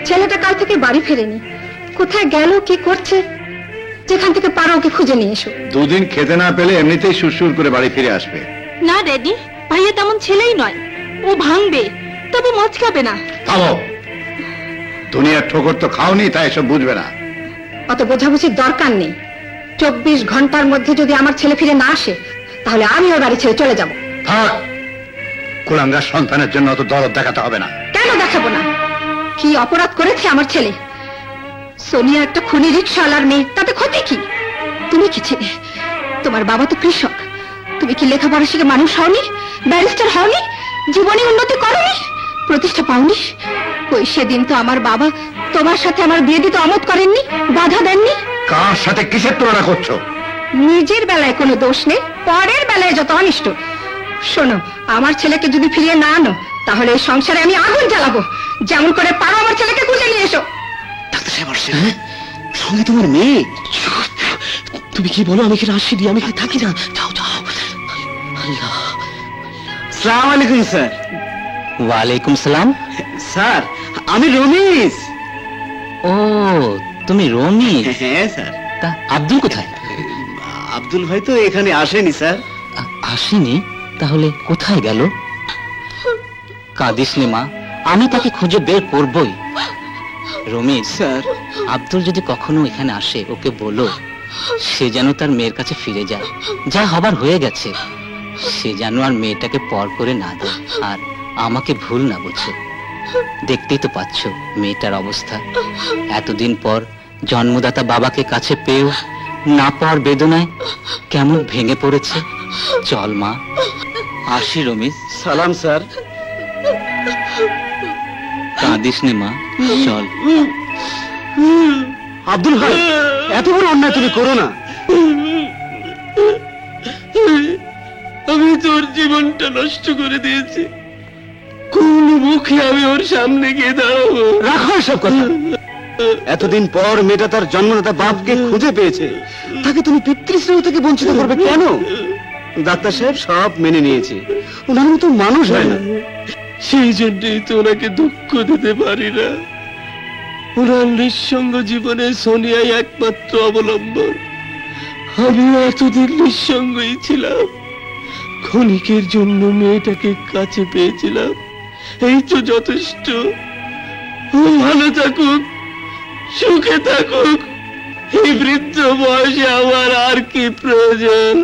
ছেলেটা কাল থেকে বাড়ি ফেরেনি, কোথায় গেল, কি করছে? যেখান থেকে পারো ওকে খুঁজে নিয়ে এসো। দুদিন খেতে না পেলে এমনিতেই সুরসুর করে বাড়ি ফিরে আসবে। না ড্যাডি, ভাইয়া তেমন ছেলেই নয়, ও ভাঙবে তবে মচকাবে না। থামো, দুনিয়ার ঠোকর তো খাওনি, তাই এসব বুঝবে না। অত বোঝাবুঝির দরকার নেই। 24 ঘন্টার মধ্যে যদি আমার ছেলে ফিরে না আসে, তাহলে আমি ওর বাড়ি ছেড়ে চলে যাব। থাক, কুলাঙ্গার সন্তানের জন্য অত দরদ দেখাতে হবে না। কেন দেখাবো না? কি অপরাধ করেছে আমার ছেলে? সোনিয়া একটা খুনি রিকশাওয়ালার মেয়ে, তাতে ক্ষতি কি? তুমি কি ছেলে? তোমার বাবা তো কৃষক। তুমি কি লেখাপড়া শিখে মানুষ হওনি? ব্যারিস্টার হওনি? জীবনে উন্নতি করনি? প্রতিষ্ঠা পাওনি? ওই সেদিন তো আমার বাবা তোমার সাথে আমার বিয়ে দিতে অমত করেননি, বাধা দেননি। কার সাথে কিসের তুলনা করছো? নিজের বেলায় কোনো দোষ নেই, পরের বেলায় যত অনিষ্ট। শোনো, আমার ছেলেকে যদি ফিরিয়ে না আনো, তাহলে এই সংসারে আমি আগুন জ্বালাবো। যেমন করে পারো আমার ছেলেকে খুঁজে নিয়ে এসো। ডাক্তার সাহেব আসছে, সঙ্গে তোমার মেয়ে। তুমি কি বলো? আমি কি আসছি, আমি কি থাকি না? যাও যাও। আল্লাহ। আসসালামু আলাইকুম স্যার। ওয়ালাইকুম সালাম। স্যার, আমি রমেশ। ও, তুমি রমেশ? হ্যাঁ স্যার। তা আব্দুল কোথায়? আব্দুল ভাই তো এখানে আসেনি স্যার। আসেনি? তাহলে কোথায় গেল? কাঁদিস নে মা, আমি তাকে খুঁজে বের করবই। রমেশ স্যার, আব্দুল যদি কখনো এখানে আসে, ওকে বলো সে যেন তার মেয়ের কাছে ফিরে যায়। যা হবার হয়ে গেছে, সে যেন আর মেয়েটাকে পর করে না দেয়, আর আমাকে ভুল না বুঝো। দেখতেই তো পাচ্ছ মেয়েটার অবস্থা। এতদিন পর জন্মদাতা বাবাকে কাছে পেয়েও না পাওয়ার বেদনায় কেমন ভেঙে পড়েছে। চল মা, আসি রমেশ। সালাম স্যার। কাঁদিস নে মা, চল। আব্দুল ভাই, এত বড় অন্যায় তুমি করো না। আমি তোর জীবনটা নষ্ট করে দিয়েছি, কোন মুখে আমি ওর সামনে গিয়ে দাঁড়াবো? রাখো সব কথা। এতদিন পর মেয়েটা তার জন্মদাতা বাপকে খুঁজে পেয়েছে, তাকে তুমি পিতৃস্নেহ থেকে বঞ্চিত করবে কেন? ডাক্তার সাহেব সব মেনে নিয়েছে, ওনার মতো মানুষ হয় না। সেই জন্যই তো ওনাকে দুঃখ দিতে পারি না। ওনার নিঃসঙ্গ জীবনে সোনিয়াই একমাত্র অবলম্বন। আমিও এতদিন নিঃসঙ্গই ছিলাম, ক্ষণিকের জন্য মেয়েটাকে কাছে পেয়েছিলাম, এই তো যথেষ্ট। ও ভালো থাকুক, সুখে থাকুক। এই বৃদ্ধ বয়সে আমার আর কি প্রয়োজন?